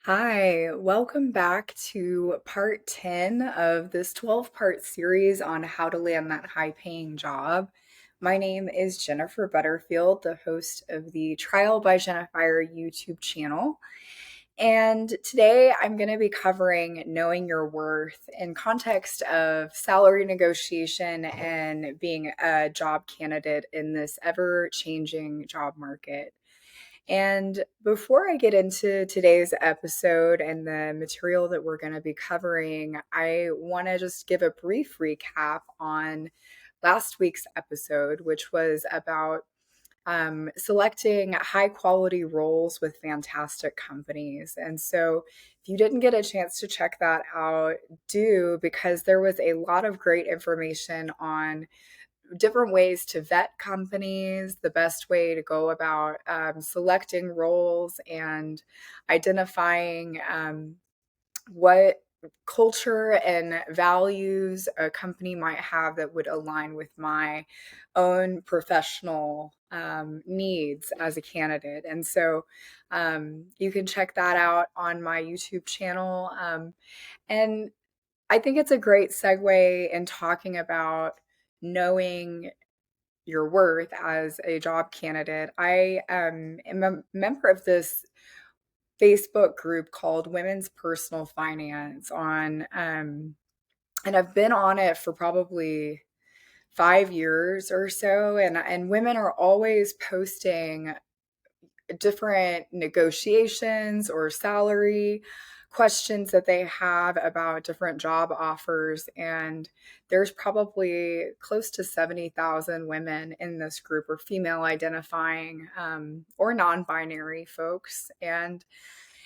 Hi, welcome back to part 10 of this 12-part series on how to land that high-paying job. My name is Jennifer Butterfield, the host of the Trial by Jennifer YouTube channel. And today I'm going to be covering knowing your worth in context of salary negotiation and being a job candidate in this ever-changing job market. And before I get into today's episode and the material that we're going to be covering, I want to just give a brief recap on last week's episode, which was about selecting high quality roles with fantastic companies. And so, if you didn't get a chance to check that out, do, because there was a lot of great information on different ways to vet companies, the best way to go about selecting roles, and identifying what culture and values a company might have that would align with my own professional needs as a candidate. And so you can check that out on my YouTube channel. And I think it's a great segue in talking about knowing your worth as a job candidate. I am a member of this Facebook group called Women's Personal Finance and I've been on it for probably 5 years or so, and women are always posting different negotiations or salary questions that they have about different job offers. And there's probably close to 70,000 women in this group, or female identifying or non binary folks. And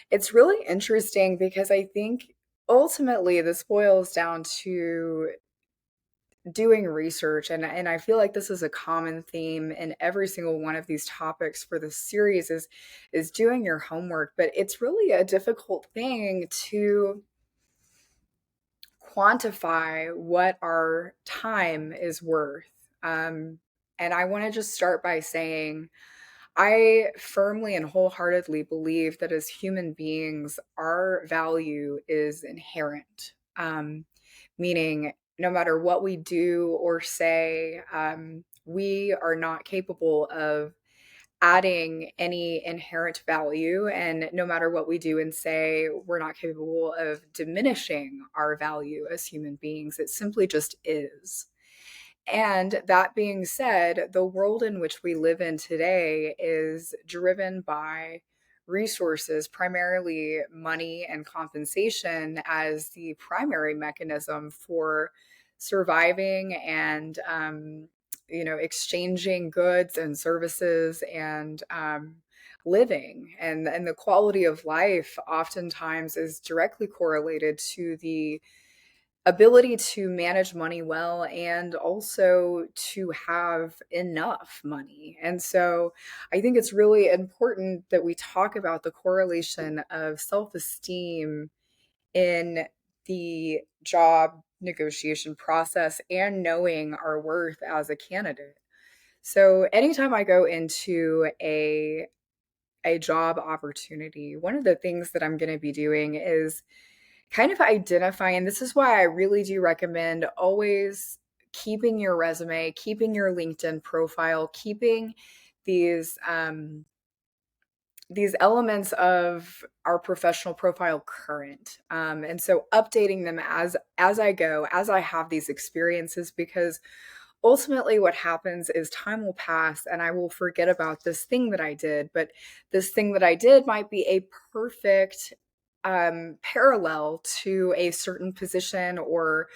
it's really interesting because I think ultimately this boils down to doing research, and I feel like this is a common theme in every single one of these topics for this series is doing your homework. But it's really a difficult thing to quantify what our time is worth. And I want to just start by saying I firmly and wholeheartedly believe that as human beings, our value is inherent, meaning no matter what we do or say, we are not capable of adding any inherent value. And no matter what we do and say, we're not capable of diminishing our value as human beings. It simply just is. And that being said, the world in which we live in today is driven by resources, primarily money and compensation, as the primary mechanism for surviving and, exchanging goods and services and living. And the quality of life oftentimes is directly correlated to the ability to manage money well and also to have enough money. And so I think it's really important that we talk about the correlation of self-esteem in the job negotiation process and knowing our worth as a candidate. So anytime I go into a job opportunity, one of the things that I'm going to be doing is kind of identify, and this is why I really do recommend always keeping your resume, keeping your LinkedIn profile, keeping these these elements of our professional profile current, and so updating them as I go, as I have these experiences, because ultimately what happens is time will pass and I will forget about this thing that I did, but this thing that I did might be a perfect parallel to a certain position or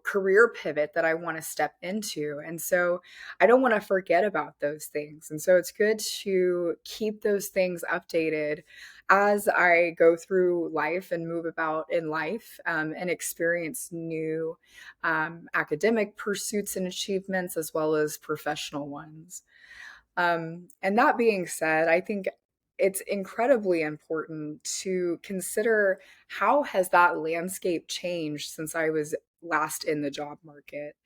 career pivot that I want to step into. And so I don't want to forget about those things. And so it's good to keep those things updated as I go through life and move about in life, and experience new academic pursuits and achievements as well as professional ones. And that being said, I think it's incredibly important to consider how has that landscape changed since I was last in the job market.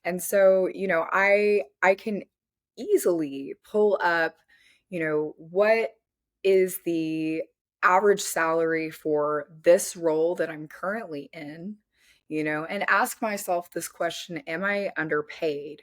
And so, I can easily pull up, what is the average salary for this role that I'm currently in, and ask myself this question: am I underpaid?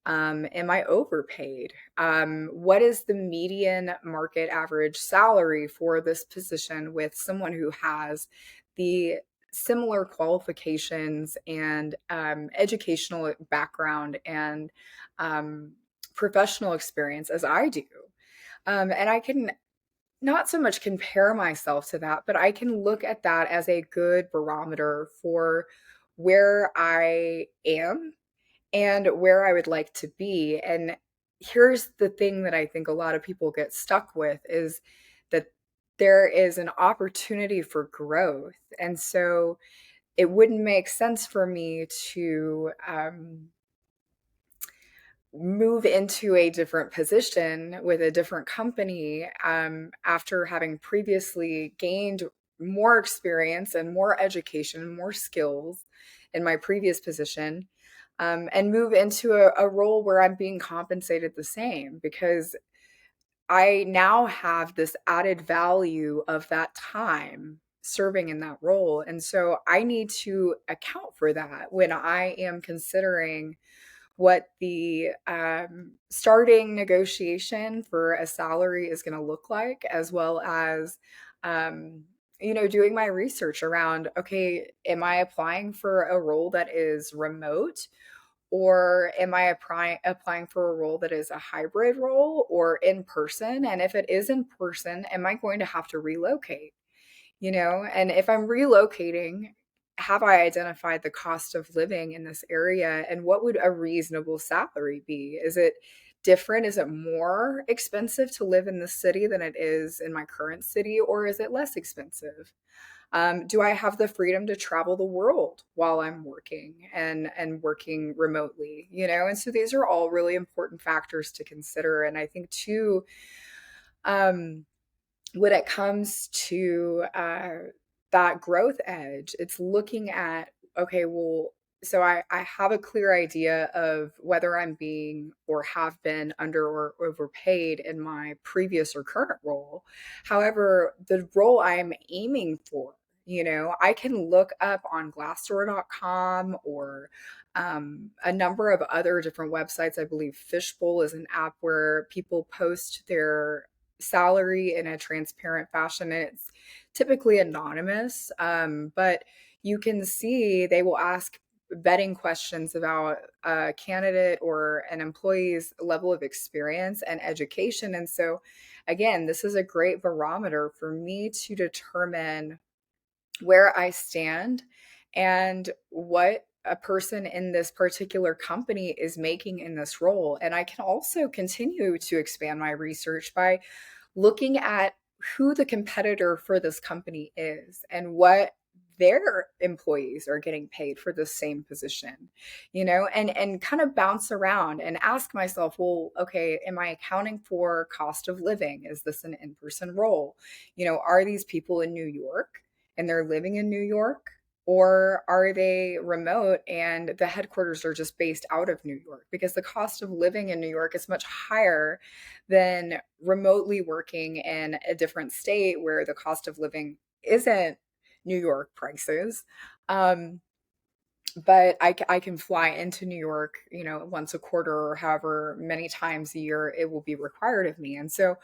Am I overpaid? What is the median market average salary for this position with someone who has the similar qualifications and educational background and um, professional experience as I do? And I can not so much compare myself to that, but I can look at that as a good barometer for where I am and where I would like to be. And here's the thing that I think a lot of people get stuck with is that there is an opportunity for growth. And so it wouldn't make sense for me to move into a different position with a different company after having previously gained more experience and more education and more skills in my previous position, and move into a role where I'm being compensated the same, because I now have this added value of that time serving in that role. And so I need to account for that when I am considering what the starting negotiation for a salary is going to look like, as well as, doing my research around, okay, am I applying for a role that is remote? Or am I applying for a role that is a hybrid role or in person? And if it is in person, am I going to have to relocate? And if I'm relocating, have I identified the cost of living in this area, and what would a reasonable salary be? Is it different? Is it more expensive to live in the city than it is in my current city, or is it less expensive? Do I have the freedom to travel the world while I'm working and working remotely? And so these are all really important factors to consider. And I think too, um, when it comes to that growth edge, it's looking at, okay, well, so I have a clear idea of whether I'm being or have been under or overpaid in my previous or current role. However, the role I'm aiming for, I can look up on glassdoor.com or a number of other different websites. I believe Fishbowl is an app where people post their salary in a transparent fashion, and it's typically anonymous, but you can see they will ask vetting questions about a candidate or an employee's level of experience and education. And so again, this is a great barometer for me to determine where I stand and what a person in this particular company is making in this role. And I can also continue to expand my research by looking at who the competitor for this company is and what their employees are getting paid for the same position, and kind of bounce around and ask myself, well, okay, am I accounting for cost of living? Is this an in-person role? Are these people in New York and they're living in New York? Or are they remote and the headquarters are just based out of New York? Because the cost of living in New York is much higher than remotely working in a different state where the cost of living isn't New York prices. But I can fly into New York, once a quarter or however many times a year it will be required of me. And so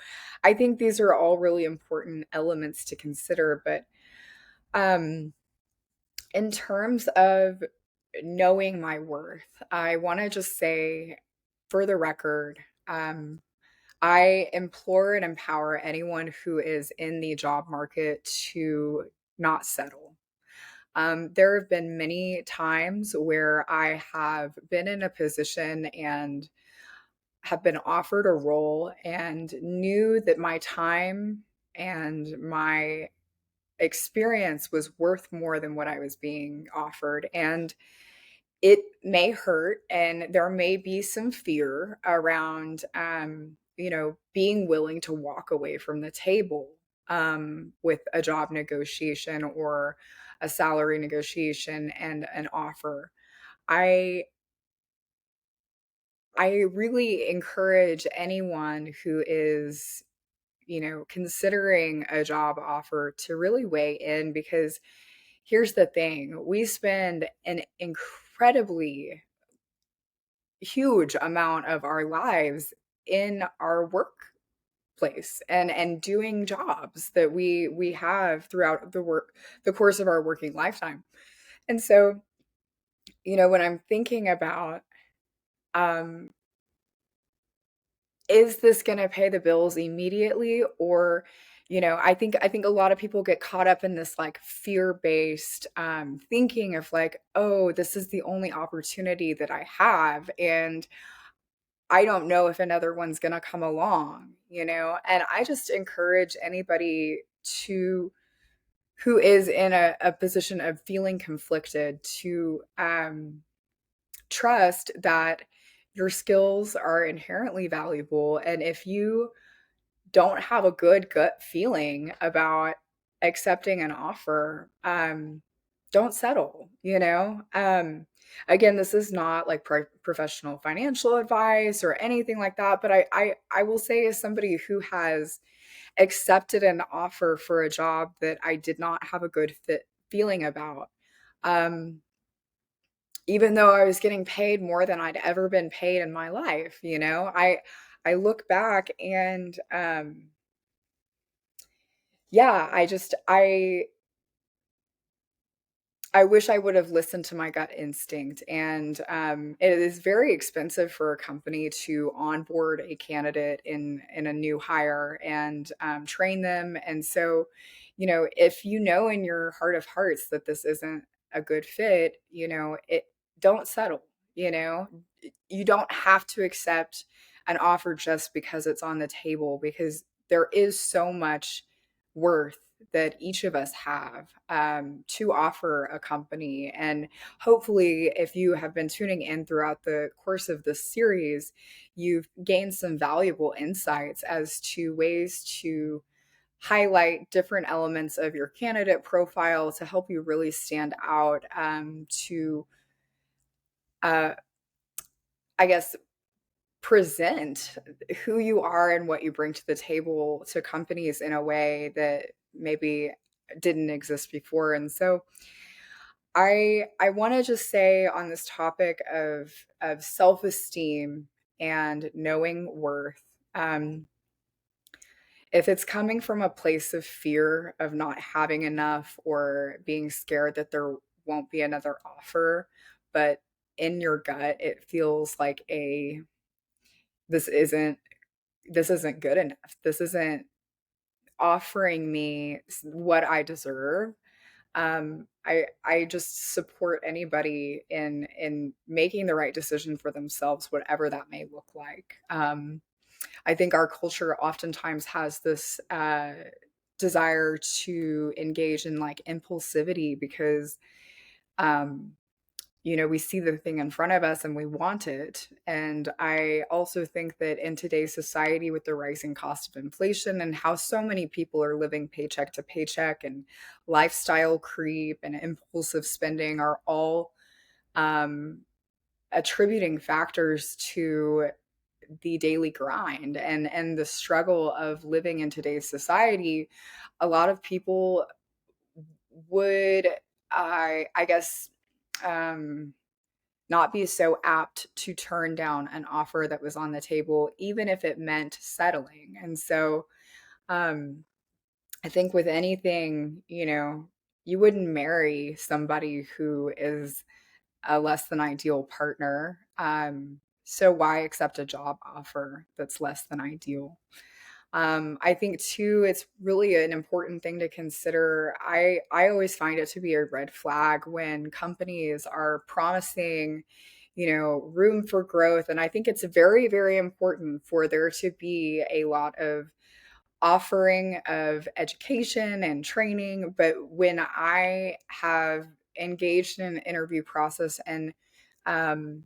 I think these are all really important elements to consider. But um, in terms of knowing my worth, I want to just say, for the record, I implore and empower anyone who is in the job market to not settle. There have been many times where I have been in a position and have been offered a role and knew that my time and my experience was worth more than what I was being offered. And it may hurt, and there may be some fear around, being willing to walk away from the table with a job negotiation or a salary negotiation and an offer. I I really encourage anyone who is considering a job offer to really weigh in, because here's the thing: we spend an incredibly huge amount of our lives in our workplace and doing jobs that we have throughout the course of our working lifetime. And so, when I'm thinking about, um is this going to pay the bills immediately, or I think a lot of people get caught up in this like fear-based thinking of like, oh, this is the only opportunity that I have, and I don't know if another one's going to come along, and I just encourage anybody to who is in a position of feeling conflicted to trust that your skills are inherently valuable. And if you don't have a good gut feeling about accepting an offer, don't settle, again, this is not like professional financial advice or anything like that, but I will say, as somebody who has accepted an offer for a job that I did not have a good fit feeling about, um, even though I was getting paid more than I'd ever been paid in my life, I look back and yeah, I wish I would have listened to my gut instinct. And it is very expensive for a company to onboard a candidate in a new hire and train them. And so, if you know in your heart of hearts that this isn't a good fit, it don't settle. You know, you don't have to accept an offer just because it's on the table, because there is so much worth that each of us have to offer a company. And hopefully, if you have been tuning in throughout the course of this series, you've gained some valuable insights as to ways to highlight different elements of your candidate profile to help you really stand out, to, uh, I guess, present who you are and what you bring to the table to companies in a way that maybe didn't exist before. And so I want to just say on this topic of self-esteem and knowing worth, if it's coming from a place of fear of not having enough or being scared that there won't be another offer, but in your gut it feels like a this isn't this isn't good enough. This isn't offering me what I deserve. I just support anybody in making the right decision for themselves, whatever that may look like. I think our culture oftentimes has this desire to engage in like impulsivity because um, we see the thing in front of us and we want it. And I also think that in today's society, with the rising cost of inflation and how so many people are living paycheck to paycheck, and lifestyle creep and impulsive spending are all um, attributing factors to the daily grind and the struggle of living in today's society. A lot of people would, I guess, um, not be so apt to turn down an offer that was on the table, even if it meant settling. And so um, I think with anything, you wouldn't marry somebody who is a less than ideal partner. So why accept a job offer that's less than ideal? I think too, it's really an important thing to consider. I always find it to be a red flag when companies are promising, room for growth. And I think it's very, very important for there to be a lot of offering of education and training. But when I have engaged in an interview process and um,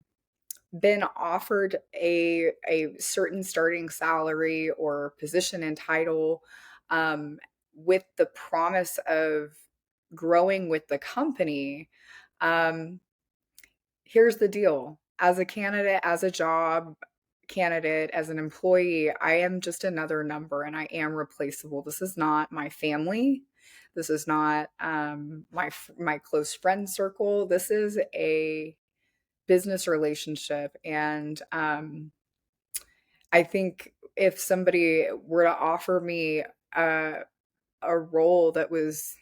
been offered a certain starting salary or position and title, um, with the promise of growing with the company, um, here's the deal: as a candidate, as a job, candidate, as an employee, I am just another number and I am replaceable. This is not my family. This is not my close friend circle. This is a business relationship, and I think if somebody were to offer me a, a role that was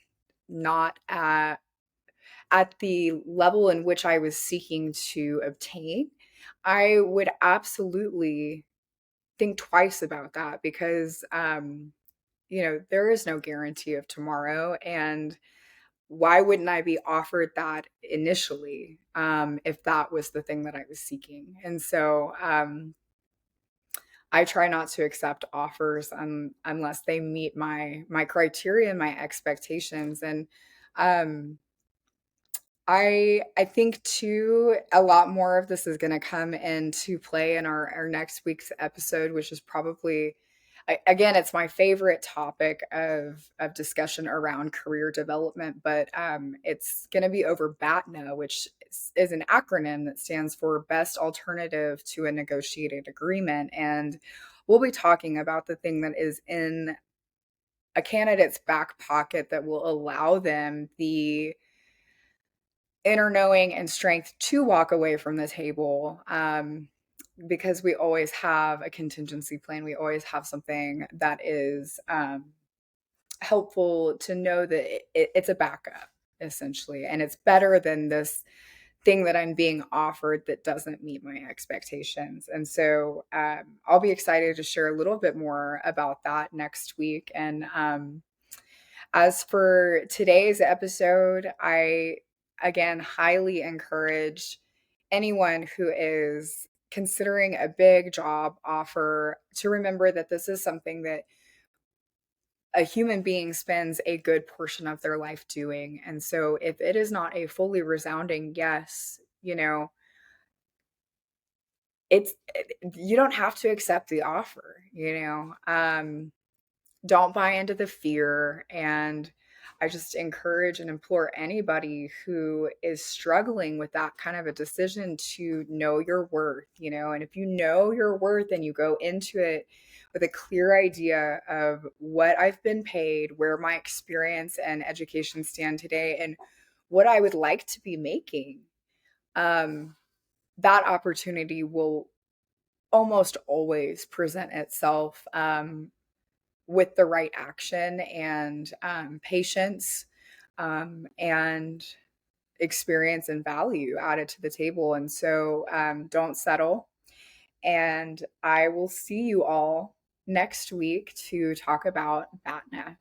not at the level in which I was seeking to obtain, I would absolutely think twice about that because, there is no guarantee of tomorrow. And why wouldn't I be offered that initially if that was the thing that I was seeking? And so I try not to accept offers unless they meet my criteria and my expectations. And um, I think too a lot more of this is going to come into play in our next week's episode, which is probably again, it's my favorite topic of discussion around career development, but it's going to be over BATNA, which is an acronym that stands for Best Alternative to a Negotiated Agreement. And we'll be talking about the thing that is in a candidate's back pocket that will allow them the inner knowing and strength to walk away from the table, because we always have a contingency plan. We always have something that is helpful to know that it's a backup, essentially. And it's better than this thing that I'm being offered that doesn't meet my expectations. And so I'll be excited to share a little bit more about that next week. And as for today's episode, I again highly encourage anyone who is considering a big job offer to remember that this is something that a human being spends a good portion of their life doing. And so if it is not a fully resounding yes, it's you don't have to accept the offer. Don't buy into the fear. And I just encourage and implore anybody who is struggling with that kind of a decision to know your worth. And if you know your worth and you go into it with a clear idea of what I've been paid, where my experience and education stand today, and what I would like to be making, um, that opportunity will almost always present itself with the right action and patience and experience and value added to the table. And so don't settle. And I will see you all next week to talk about BATNA.